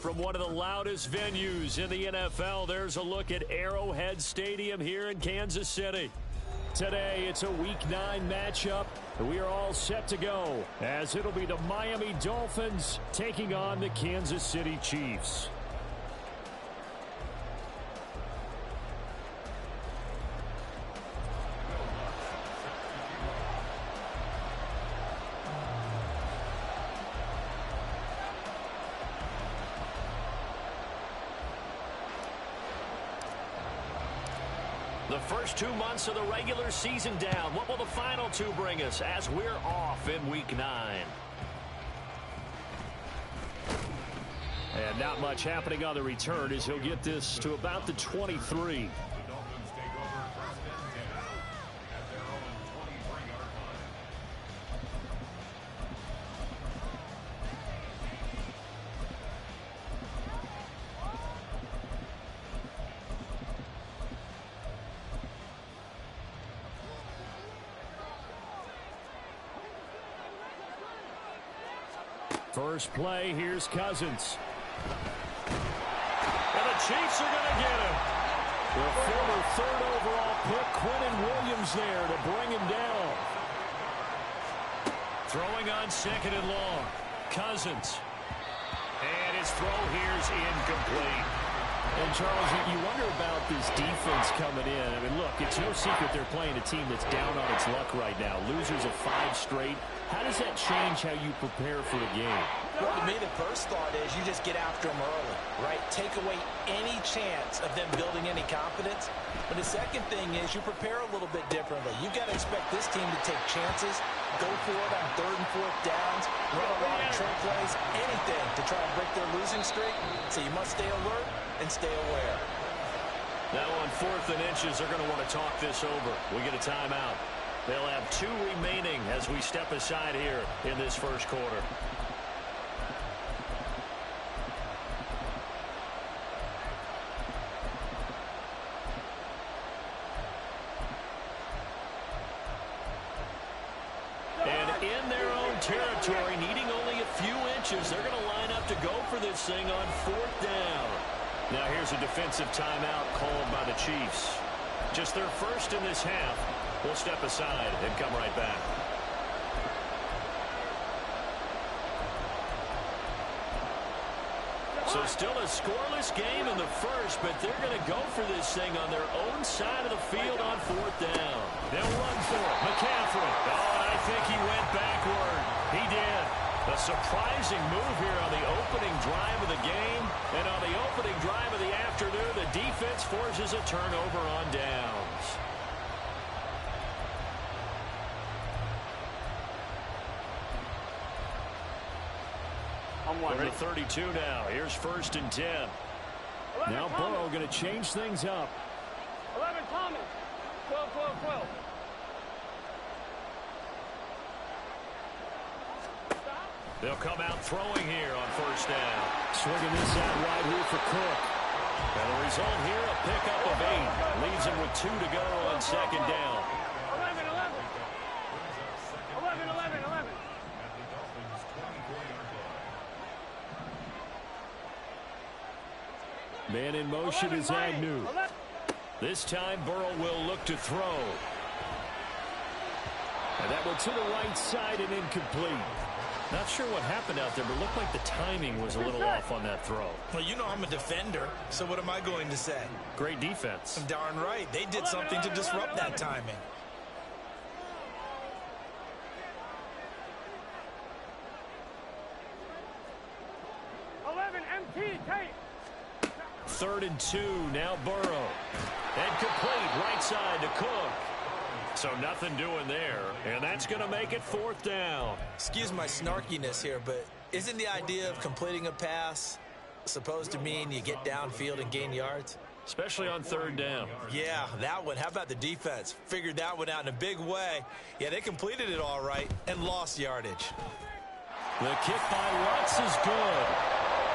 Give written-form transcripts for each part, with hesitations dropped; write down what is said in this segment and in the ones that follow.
From one of the loudest venues in the NFL, there's a look at Arrowhead Stadium here in Kansas City. Today, it's a Week 9 matchup. We are all set to go, as it'll be the Miami Dolphins taking on the Kansas City Chiefs. The first 2 months of the regular season down. What will the final 2 bring us as we're off in Week 9? And not much happening on the return as he'll get this to about the 23. First play, here's Cousins. And the Chiefs are going to get him. The former 3rd overall pick, Quinnen Williams there to bring him down. Throwing on 2nd and long. Cousins. And his throw here is incomplete. And, Charles, you wonder about this defense coming in. I mean, look, it's no secret they're playing a team that's down on its luck right now. Losers of 5 straight. How does that change how you prepare for a game? Well, to me, the first thought is you just get after them early, right? Take away any chance of them building any confidence. But the second thing is you prepare a little bit differently. You've got to expect this team to take chances, go for it on 3rd and 4th downs, run a lot of trick plays, anything to try and break their losing streak. So you must stay alert and stay aware. Now on 4th and inches, they're going to want to talk this over. We get a timeout. They'll have 2 remaining as we step aside here in this first quarter. And in their own territory, needing only a few inches, they're going to line up to go for this thing on 4th down. Now here's a defensive timeout called by the Chiefs. Just their first in this half. We'll step aside and come right back. So still a scoreless game in the first, but they're going to go for this thing on their own side of the field on 4th down. They'll run for it. McCaffrey. Oh, and I think he went backward. He did. A surprising move here on the opening drive of the game. And on the opening drive of the afternoon, the defense forces a turnover on downs. We're at 32 now. Here's 1st and 10. Now Burrow going to change things up. 11 Thomas. 12, 12, 12. They'll come out throwing here on 1st down. Swinging this out wide here for Cook. And the result here, a pickup of 8. Leaves him with 2 to go on 2nd down. 11, 11. 11, 11, 11. Man in motion is Agnew. This time Burrow will look to throw. And that one to the right side and incomplete. Not sure what happened out there, but it looked like the timing was a little off on that throw. Well, you know I'm a defender, so what am I going to say? Great defense. I'm darn right. They did something to disrupt that timing. MT, tape. 3rd and 2, now Burrow. And complete, right side to Cook. So nothing doing there, and that's going to make it 4th down. Excuse my snarkiness here, but isn't the idea of completing a pass supposed to mean you get downfield and gain yards? Especially on 3rd down. Yeah, that one. How about the defense? Figured that one out in a big way. Yeah, they completed it all right and lost yardage. The kick by Lutz is good.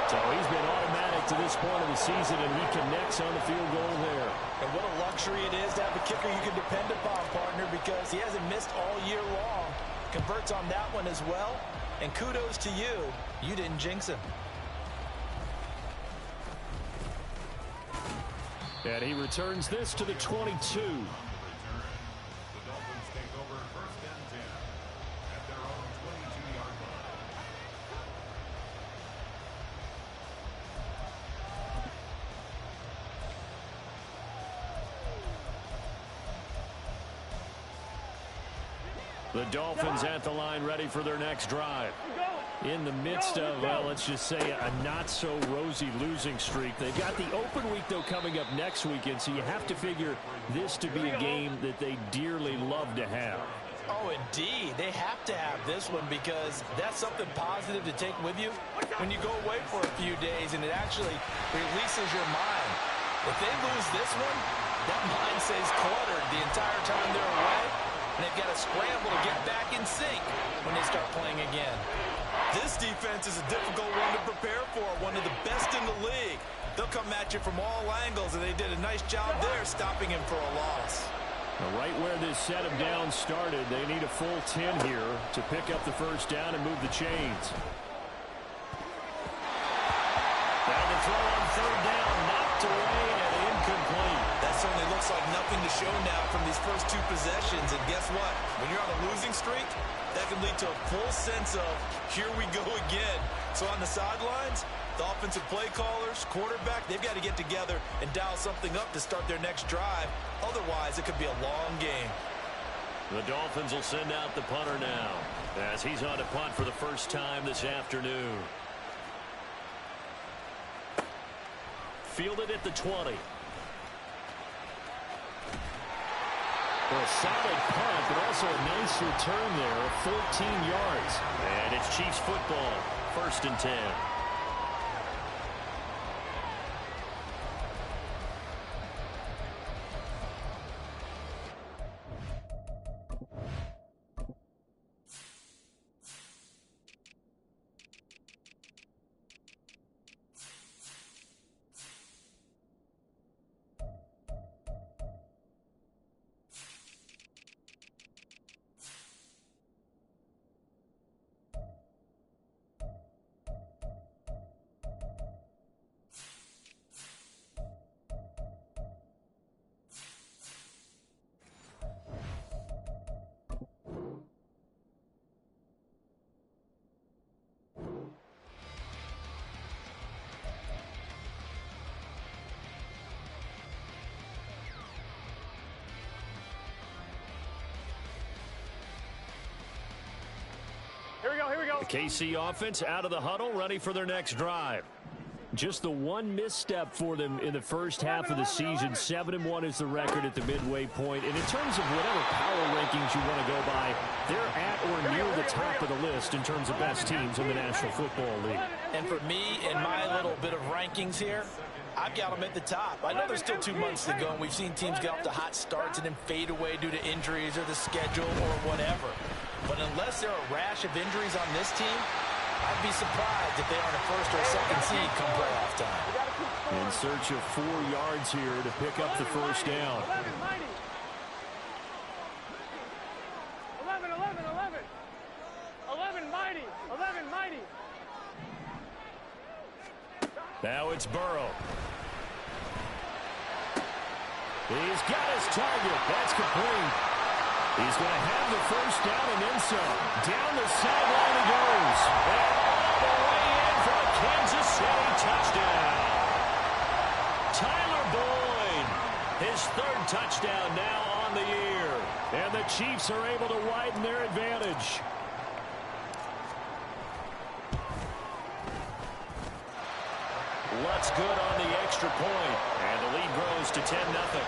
So he's been automatic to this point of the season, and he connects on the field goal there. And what a luxury it is to have a kicker you can depend upon, partner, because he hasn't missed all year long. Converts on that one as well. And kudos to you. You didn't jinx him. And he returns this to the 22. The Dolphins at the line ready for their next drive. In the midst of, well, let's just say a not-so-rosy losing streak. They've got the open week, though, coming up next weekend, so you have to figure this to be a game that they dearly love to have. Oh, indeed. They have to have this one because that's something positive to take with you when you go away for a few days, and it actually releases your mind. If they lose this one, that mind stays cluttered the entire time they're away, and they've got to scramble to get back in sync when they start playing again. This defense is a difficult one to prepare for, one of the best in the league. They'll come at you from all angles, and they did a nice job there stopping him for a loss. Right where this set of downs started, they need a full 10 here to pick up the first down and move the chains. Down the throw on third down, knocked away and incomplete. That certainly looks like nothing to show now from these first two possessions. And guess what? When you're on a losing streak, that can lead to a full sense of, here we go again. So on the sidelines, the offensive play callers, quarterback, they've got to get together and dial something up to start their next drive. Otherwise, it could be a long game. The Dolphins will send out the punter now as he's on to punt for the first time this afternoon. Fielded at the 20. For a solid punt, but also a nice return there, 14 yards. And it's Chiefs football, 1st and 10. Here we go. The KC offense out of the huddle, ready for their next drive. Just the one misstep for them in the first half of the season. 7-1 is the record at the midway point. And in terms of whatever power rankings you want to go by, they're at or near the top of the list in terms of best teams in the National Football League. And for me, in my little bit of rankings here, I've got them at the top. I know there's still 2 months to go, and we've seen teams get off to hot starts and then fade away due to injuries or the schedule or whatever. But unless there are a rash of injuries on this team, I'd be surprised if they aren't a first or a second seed come playoff time. In search of 4 yards here to pick up the first down. 11 mighty. Now it's Burrow. He's got his target. That's complete. He's going to have the first down and then some. Down the sideline he goes. And all the way in for a Kansas City touchdown. Tyler Boyd, his 3rd touchdown now on the year. And the Chiefs are able to widen their advantage. Lutz good on the extra point. And the lead grows to 10-0.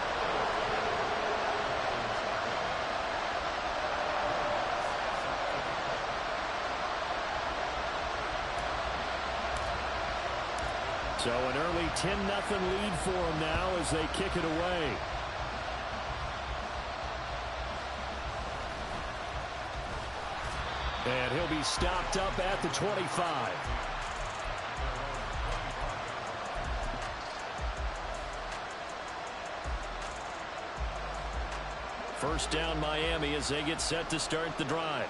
So an early 10-0 lead for them now as they kick it away. And he'll be stopped up at the 25. First down Miami as they get set to start the drive.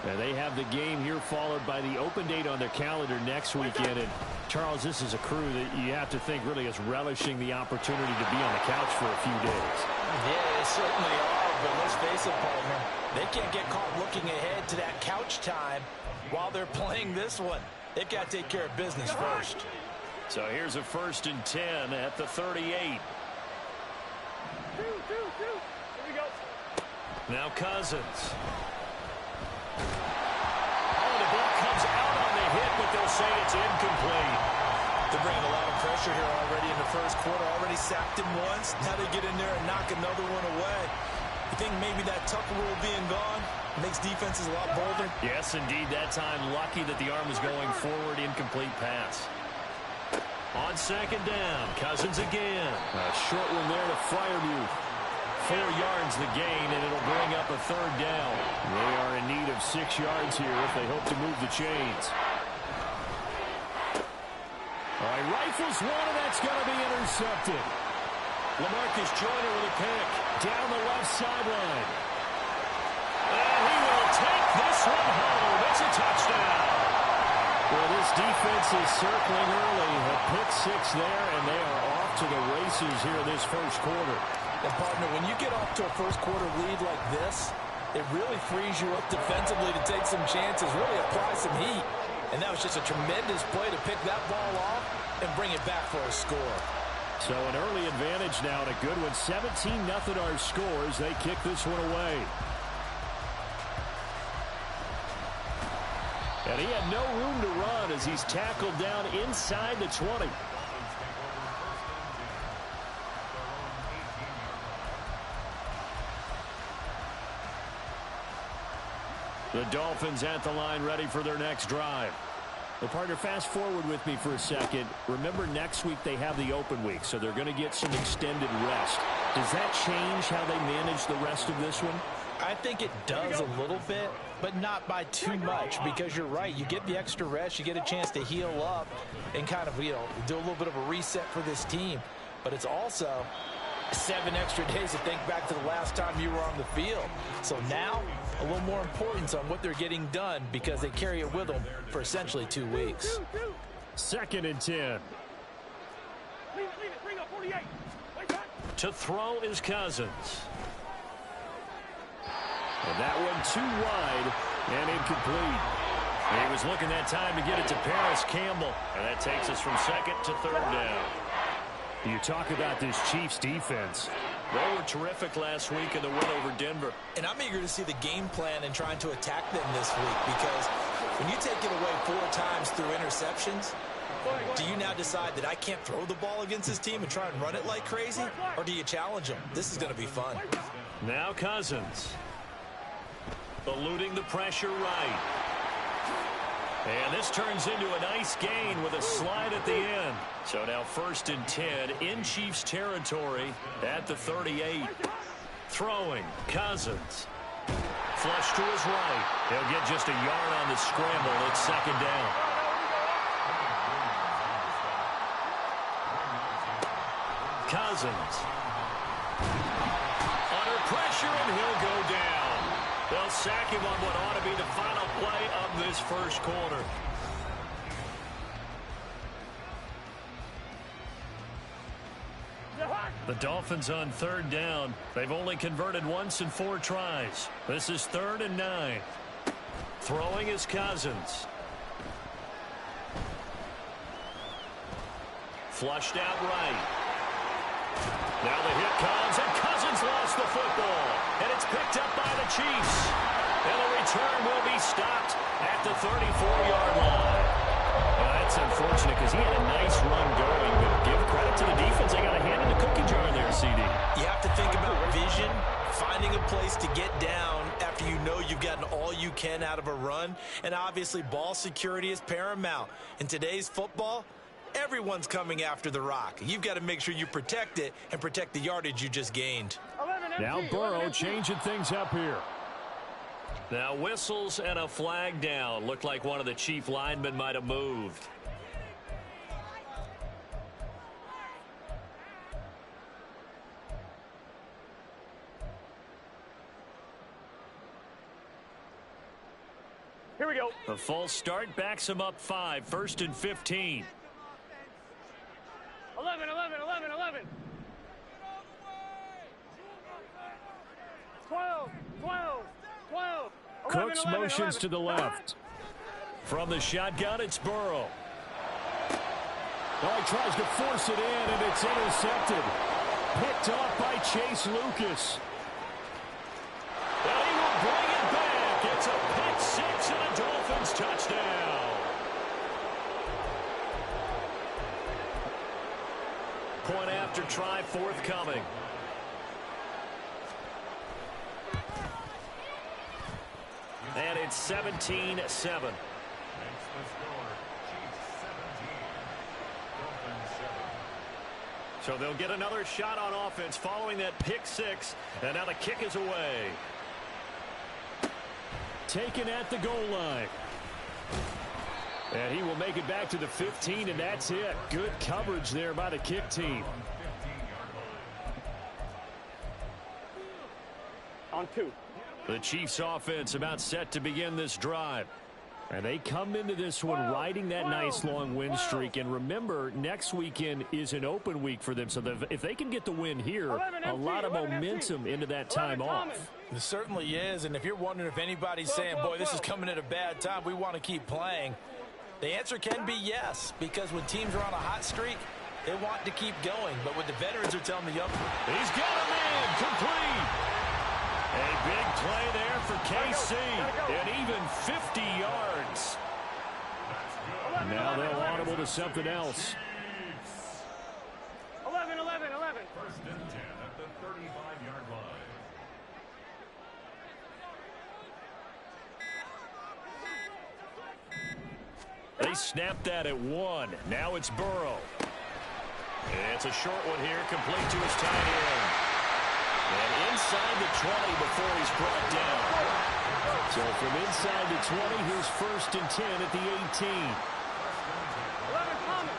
And they have the game here followed by the open date on their calendar next weekend. And, Charles, this is a crew that you have to think really is relishing the opportunity to be on the couch for a few days. Yeah, they certainly are, but let's face it, partner. They can't get caught looking ahead to that couch time while they're playing this one. They've got to take care of business first. So here's a 1st and 10 at the 38. Here we go. Now Cousins. Oh, the ball comes out on the hit, but they'll say it's incomplete. They're bringing a lot of pressure here already in the first quarter. Already sacked him once. Now they get in there and knock another one away. You think maybe that Tucker rule being gone makes defenses a lot bolder? Yes, indeed. That time, lucky that the arm was going forward. Incomplete pass. On 2nd down, Cousins again. A short one there to Freiermuth. 4 yards the gain, and it'll bring up a 3rd down. They are in need of 6 yards here if they hope to move the chains. All right, rifles one, and that's going to be intercepted. LaMarcus Joyner with a pick down the left sideline. And he will take this one home. It's a touchdown. Well, this defense is circling early. A pick 6 there, and they are off to the races here this first quarter. And, partner, when you get off to a first quarter lead like this, it really frees you up defensively to take some chances, really apply some heat. And that was just a tremendous play to pick that ball off and bring it back for a score. So an early advantage now and a good one. 17-0 our scores. They kick this one away. And he had no room to run as he's tackled down inside the 20. The Dolphins at the line ready for their next drive. Well, partner, fast forward with me for a second. Remember, next week they have the open week, so they're going to get some extended rest. Does that change how they manage the rest of this one? I think it does a little bit, but not by too much, because you're right. You get the extra rest, you get a chance to heal up and kind of, do a little bit of a reset for this team. But it's also 7 extra days to think back to the last time you were on the field. So now, a little more importance on what they're getting done because they carry it with them for essentially 2 weeks. 2nd and 10. Leave it. Bring up 48. Wait back. To throw is Cousins. And that one too wide and incomplete. He was looking that time to get it to Paris Campbell. And that takes us from 2nd to 3rd down. You talk about this Chiefs defense. They were terrific last week in the win over Denver. And I'm eager to see the game plan and trying to attack them this week, because when you take it away 4 times through interceptions, do you now decide that I can't throw the ball against this team and try and run it like crazy? Or do you challenge them? This is going to be fun. Now Cousins. Eluding the pressure right. And this turns into a nice gain with a slide at the end. So now 1st and 10 in Chiefs territory at the 38. Throwing, Cousins. Flush to his right. He'll get just a yard on the scramble. It's 2nd down. Cousins. Under pressure, and he'll go down. They'll sack him on what ought to be the final play of this first quarter. The Dolphins on 3rd down. They've only converted once in 4 tries. This is 3rd and 9. Throwing is Cousins. Flushed out right. Now the hit comes, and Cousins lost the football. And it's picked up by the Chiefs. And the return will be stopped at the 34-yard line. Well, that's unfortunate because he had a nice run going, but give credit to the defense. They got a hand in the cookie jar there, CD. You have to think about vision, finding a place to get down after you know you've gotten all you can out of a run. And obviously, ball security is paramount. In today's football, everyone's coming after the rock. You've got to make sure you protect it and protect the yardage you just gained. Now Burrow changing things up here. Now whistles and a flag down. Looked like one of the Chief linemen might have moved. Here we go. The false start backs him up 5, 1st and 15. 11, 11, 11, 11. 12, 12, 12. 11, Cooks 11, motions 11. to the left. From the shotgun, it's Burrow. Oh, he tries to force it in, and it's intercepted. Picked off by Chase Lucas. And he will bring it back. It's a pick six and a Dolphins touchdown. Point after try forthcoming. And it's 17-7. So they'll get another shot on offense following that pick six. And now the kick is away. Taken at the goal line. And he will make it back to the 15, and that's it. Good coverage there by the kick team. On 2. The Chiefs offense about set to begin this drive. And they come into this one riding that nice long win streak. And remember, next weekend is an open week for them. So if they can get the win here, a lot of momentum into that time off. It certainly is. And if you're wondering if anybody's saying, boy, this is coming at a bad time, we want to keep playing, the answer can be yes. Because when teams are on a hot streak, they want to keep going. But when the veterans are telling me, he's got a man complete. A big play there for KC, and even 50 yards. Now they'll audible to something else. 11, 11, 11. First and 10 at the 35-yard line. They snapped that at 1. Now it's Burrow. It's a short one here, complete to his tight end. And inside the 20 before he's brought down. So from inside the 20, here's 1st and 10 at the 18. 11 Thomas.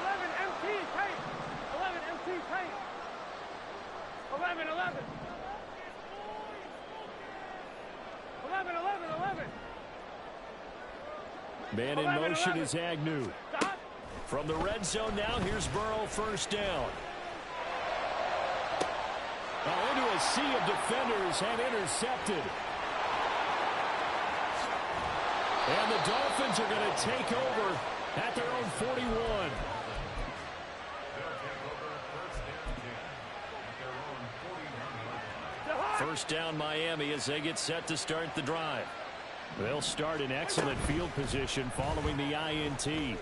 11 MT Tate. 11 MT Tate. 11, 11. 11, 11, 11. Man in 11, motion 11. is Agnew. Stop. From the red zone now, here's Burrow, 1st down. Into a sea of defenders and intercepted. And the Dolphins are going to take over at their own 41. First down Miami as they get set to start the drive. They'll start in excellent field position following the INT.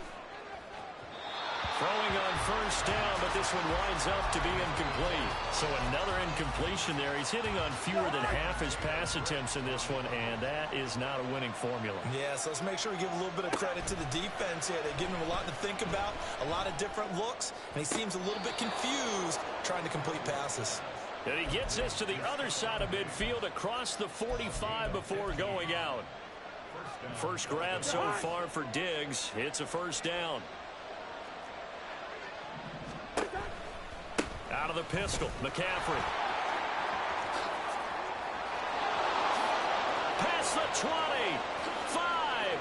Throwing on 1st down, but this one winds up to be incomplete. So another incompletion there. He's hitting on fewer than half his pass attempts in this one, and that is not a winning formula. yeah, so let's make sure we give a little bit of credit to the defense here. They've given him a lot to think about, a lot of different looks, and he seems a little bit confused trying to complete passes. And he gets this to the other side of midfield across the 45 before going out. First grab so far for Diggs. It's a 1st down. Out of the pistol, McCaffrey. Past the 20, 5,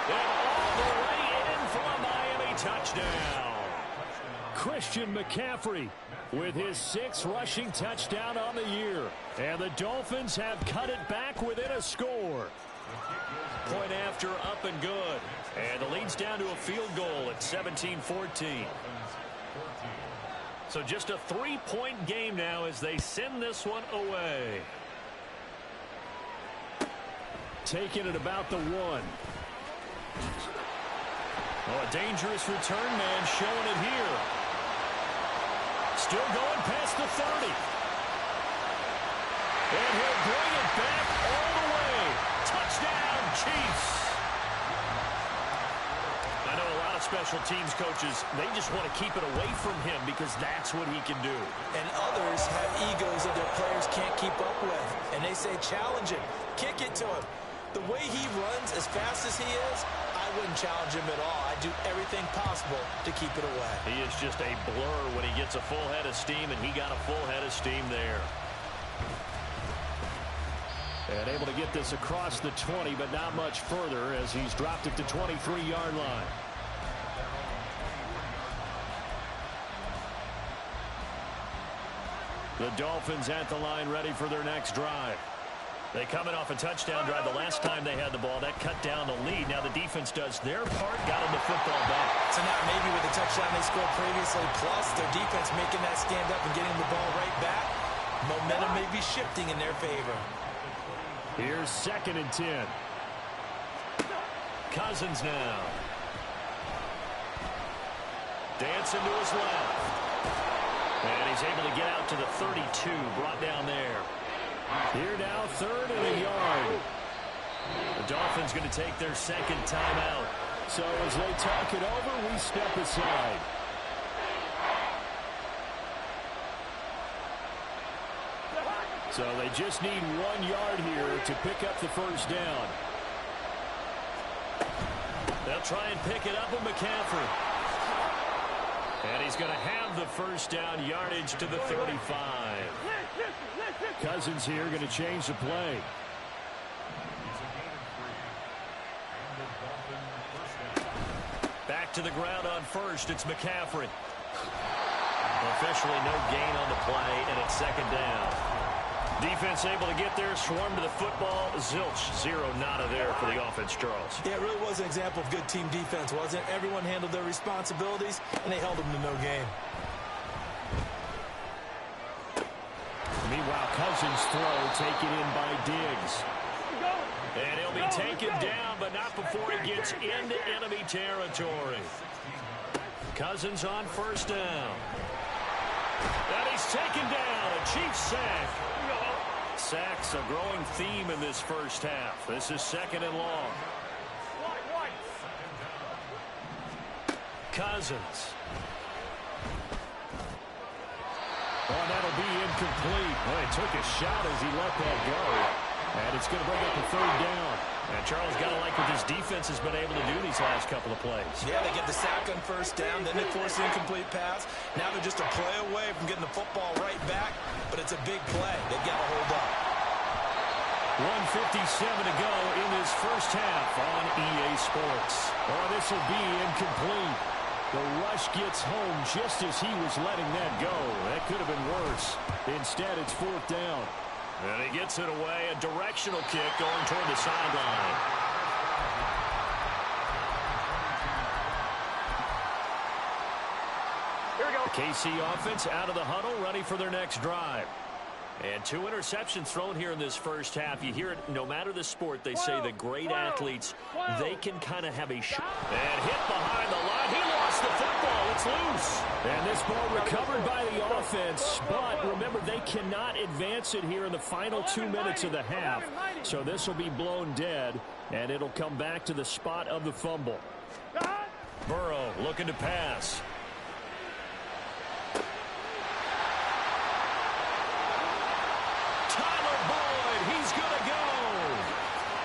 and all the way in for a Miami touchdown. Christian McCaffrey with his 6th rushing touchdown on the year. And the Dolphins have cut it back within a score. Point after up and good. And the lead's down to a field goal at 17-14. So just a 3-point game now as they send this one away. Taking it about the 1. Oh, a dangerous return man showing it here. Still going past the 30. And he'll bring it back all the way. Touchdown, Chiefs. I know a lot of special teams coaches, they just want to keep it away from him because that's what he can do. And others have egos that their players can't keep up with. And they say, challenge him, kick it to him. The way he runs as fast as he is, I wouldn't challenge him at all. I'd do everything possible to keep it away. He is just a blur when he gets a full head of steam, and he got a full head of steam there. And able to get this across the 20, but not much further as he's dropped it to 23-yard line. The Dolphins at the line ready for their next drive. They coming off a touchdown drive the last time they had the ball. That cut down the lead. Now the defense does their part, got them the football back. So now maybe with the touchdown they scored previously, plus their defense making that stand up and getting the ball right back, momentum may be shifting in their favor. Here's 2nd and 10. Cousins now. Dancing to his left. And he's able to get out to the 32, brought down there. Here now, 3rd and a yard. The Dolphins going to take their 2nd timeout. So as they talk it over, we step aside. So they just need 1 yard here to pick up the first down. They'll try and pick it up with McCaffrey. And he's going to have the first down, yardage to the 35. Cousins here going to change the play. Back to the ground on first. It's McCaffrey. Officially no gain on the play, and it's 2nd down. Defense able to get there, swarm to the football. Zilch, 0 nada there for the offense, Charles. Yeah, it really was an example of good team defense, wasn't it? Everyone handled their responsibilities, and they held them to no gain. Meanwhile, Cousins' throw taken in by Diggs. And he'll be taken down, but not before he gets into enemy territory. Cousins on first down. And he's taken down. A Chiefs sack. Sacks a growing theme in this first half. This is 2nd and long. Cousins. Oh, that'll be incomplete. Well, he took a shot as he let that go. And it's going to bring up a 3rd down. And Charles got to like what this defense has been able to do these last couple of plays. Yeah, they get the sack on first down, then they force the incomplete pass. Now they're just a play away from getting the football right back, but it's a big play. They've got to hold up. 1:57 to go in this first half on EA Sports. Oh, this will be incomplete. The rush gets home just as he was letting that go. That could have been worse. Instead, it's 4th down. And he gets it away. A directional kick going toward the sideline. Here we go. KC offense out of the huddle, ready for their next drive. And 2 interceptions thrown here in this first half. You hear it, no matter the sport, they say the great athletes, they can kind of have a shot. And hit behind the line. He lost the football. It's loose. And this ball recovered by the offense. But remember, they cannot advance it here in the final 2 minutes of the half. So this will be blown dead, and it'll come back to the spot of the fumble. Burrow looking to pass.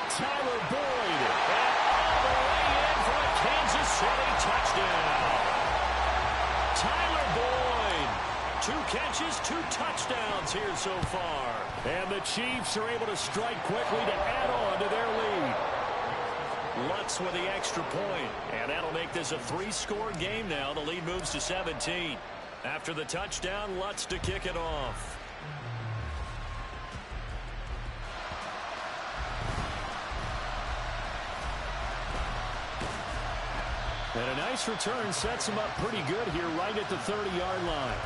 Tyler Boyd, and all the way in for a Kansas City touchdown. Tyler Boyd, 2 catches, 2 touchdowns here so far. And the Chiefs are able to strike quickly to add on to their lead. Lutz with the extra point, and that'll make this a 3-score game now. The lead moves to 17. After the touchdown, Lutz to kick it off. And a nice return sets him up pretty good here right at the 30-yard line.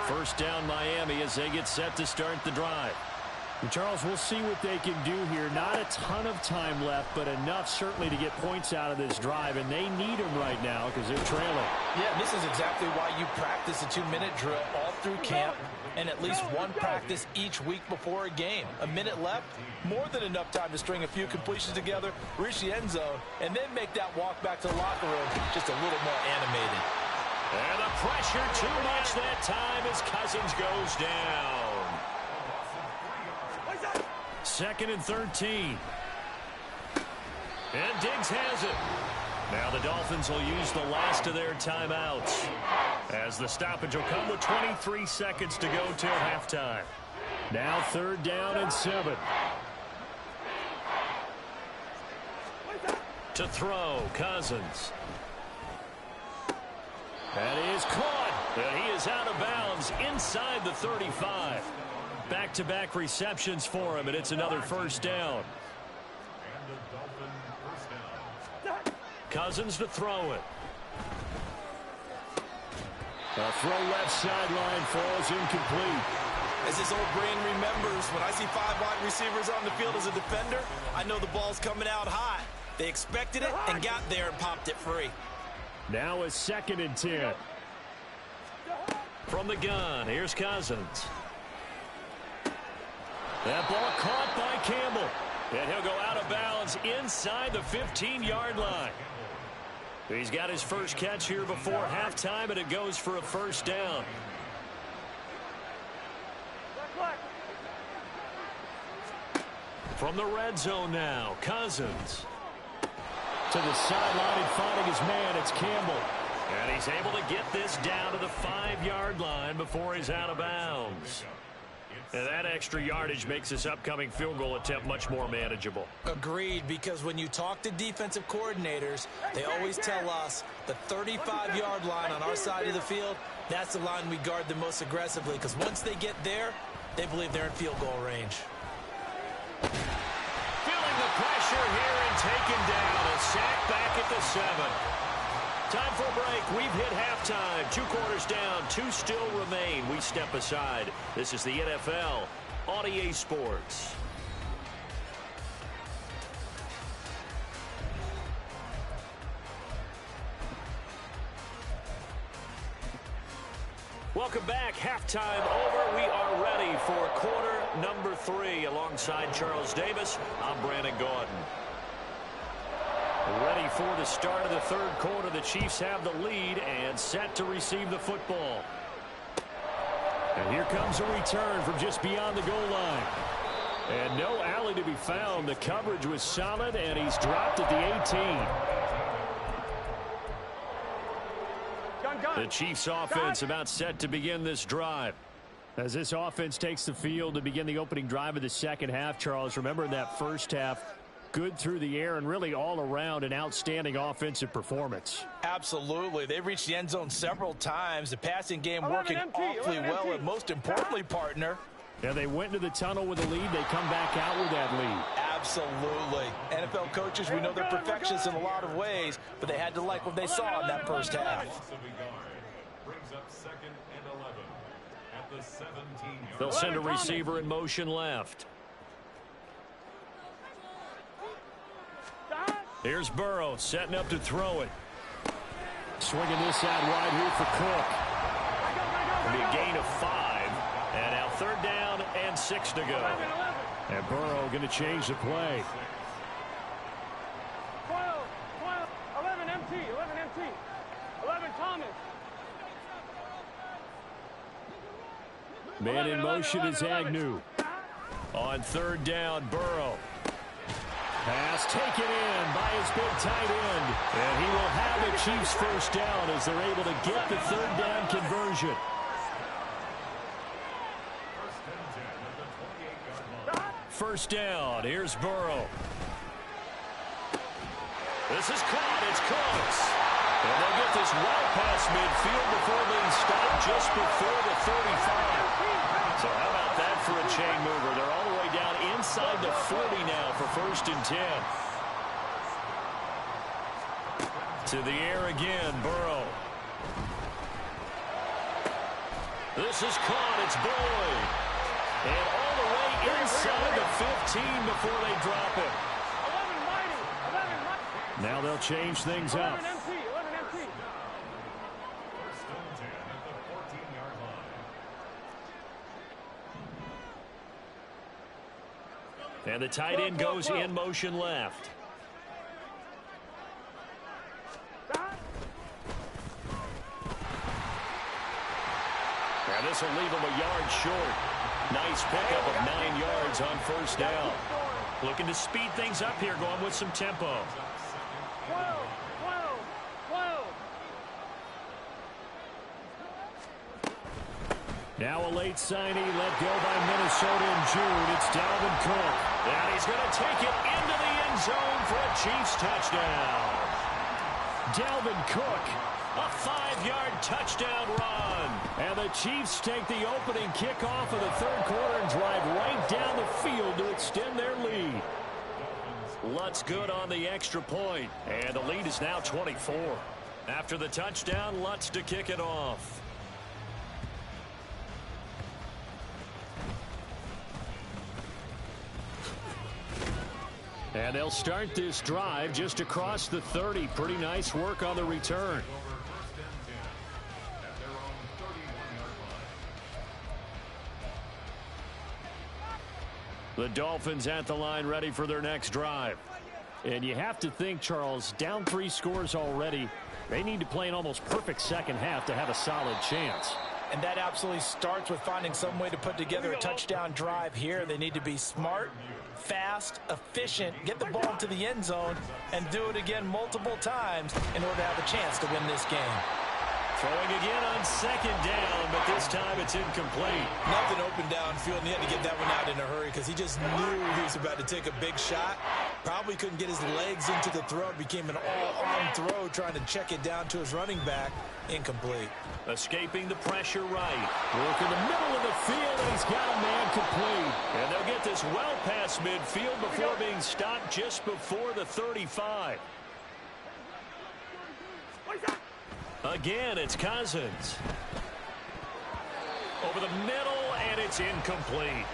First down Miami as they get set to start the drive. And Charles, we'll see what they can do here. Not a ton of time left, but enough certainly to get points out of this drive, and they need them right now because they're trailing. Yeah, this is exactly why you practice a 2-minute drill all through camp and at least 1 practice each week before a game. A minute left, more than enough time to string a few completions together, reach the end zone, and then make that walk back to the locker room just a little more animated. And the pressure too much that time as Cousins goes down. 2nd and 13. And Diggs has it. Now the Dolphins will use the last of their timeouts, as the stoppage will come with 23 seconds to go till halftime. Now 3rd down and 7. To throw, Cousins. That is caught, and he is out of bounds inside the 35. Back-to-back receptions for him, and it's another 1st down. Cousins to throw it. A throw left sideline falls incomplete. As his old brain remembers, when I see 5 wide receivers on the field as a defender, I know the ball's coming out hot. They expected it and got there and popped it free. Now a 2nd and 10. From the gun, here's Cousins. That ball caught by Campbell. And he'll go out of bounds inside the 15-yard line. He's got his first catch here before halftime, and it goes for a 1st down. From the red zone now, Cousins. To the sideline and finding his man, it's Campbell. And he's able to get this down to the 5-yard line before he's out of bounds. And that extra yardage makes this upcoming field goal attempt much more manageable. Agreed, because when you talk to defensive coordinators, they always tell us the 35-yard line on our side of the field, that's the line we guard the most aggressively, because once they get there, they believe they're in field goal range. Feeling the pressure here and taken down. A sack back at the 7. Time for a break. We've hit halftime. 2 quarters down. 2 still remain. We step aside. This is the NFL on EA Sports. Welcome back. Halftime over. We are ready for quarter number 3. Alongside Charles Davis, I'm Brandon Gaudin. Ready for the start of the 3rd quarter. The Chiefs have the lead and set to receive the football. And here comes a return from just beyond the goal line. And no alley to be found. The coverage was solid, and he's dropped at the 18. The Chiefs offense about set to begin this drive. As this offense takes the field to begin the opening drive of the 2nd half, Charles, remember in that 1st half, good through the air and really all around an outstanding offensive performance. Absolutely. They reached the end zone several times. The passing game working awfully well, and most importantly, partner. Yeah, they went into the tunnel with a lead. They come back out with that lead. Absolutely. NFL coaches, we know they're perfectionists in a lot of ways, but they had to like what they saw in that 1st half. They'll send a receiver in motion left. Here's Burrow setting up to throw it. Swinging this out wide here for Cook. It'll be a gain of 5. And now 3rd down and 6 to go. And Burrow going to change the play. 12, 11 MT, 11 Thomas. Man in motion is Agnew. On 3rd down, Burrow. Pass taken in by his big tight end. And he will have the Chiefs 1st down as they're able to get the 3rd down conversion. First down. Here's Burrow. This is caught. It's close. And they'll get this well past midfield before being stopped just before the 35. So how about that for a chain mover? They're all the way down inside the 40 now for 1st and 10. To the air again, Burrow. This is caught. It's Boyd. And all the way inside the 15 before they drop it. 11 Now they'll change things up. 11 MT. And the tight end goes in motion left. And this will leave him a yard short. Nice pickup of 9 yards on 1st down. Looking to speed things up here, going with some tempo. 12. Now a late signee let go by Minnesota in June. It's Dalvin Cook. And he's going to take it into the end zone for a Chiefs touchdown. Dalvin Cook, a 5-yard touchdown run. And the Chiefs take the opening kickoff of the third quarter and drive right down the field to extend their lead. Lutz good on the extra point. And the lead is now 24. After the touchdown, Lutz to kick it off. And they'll start this drive just across the 30. Pretty nice work on the return. The Dolphins at the line ready for their next drive. And you have to think, Charles, down 3 scores already. They need to play an almost perfect second half to have a solid chance. And that absolutely starts with finding some way to put together a touchdown drive here. They need to be smart, fast, efficient, get the ball to the end zone, and do it again multiple times in order to have a chance to win this game. Throwing again on second down, but this time it's incomplete. Nothing open downfield, and he had to get that one out in a hurry because he just knew he was about to take a big shot. Probably couldn't get his legs into the throw. Became an all-arm throw trying to check it down to his running back. Incomplete. Escaping the pressure right. Work in the middle of the field, and he's got a man complete. And they'll get this well past midfield before being stopped just before the 35. Again, it's Cousins. Over the middle, and it's incomplete.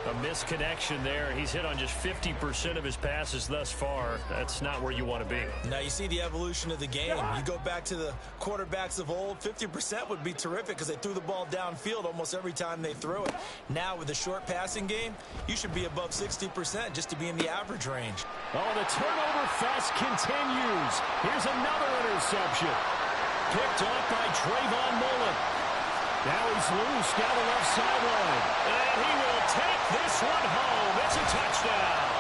A misconnection there. He's hit on just 50% of his passes thus far. That's not where you want to be. Now you see the evolution of the game. You go back to the quarterbacks of old, 50% would be terrific because they threw the ball downfield almost every time they threw it. Now with the short passing game, you should be above 60% just to be in the average range. Oh, the turnover fest continues. Here's another interception. Picked off by Trayvon Mullen. Now he's loose down the left sideline. And he will take this one home. It's a touchdown.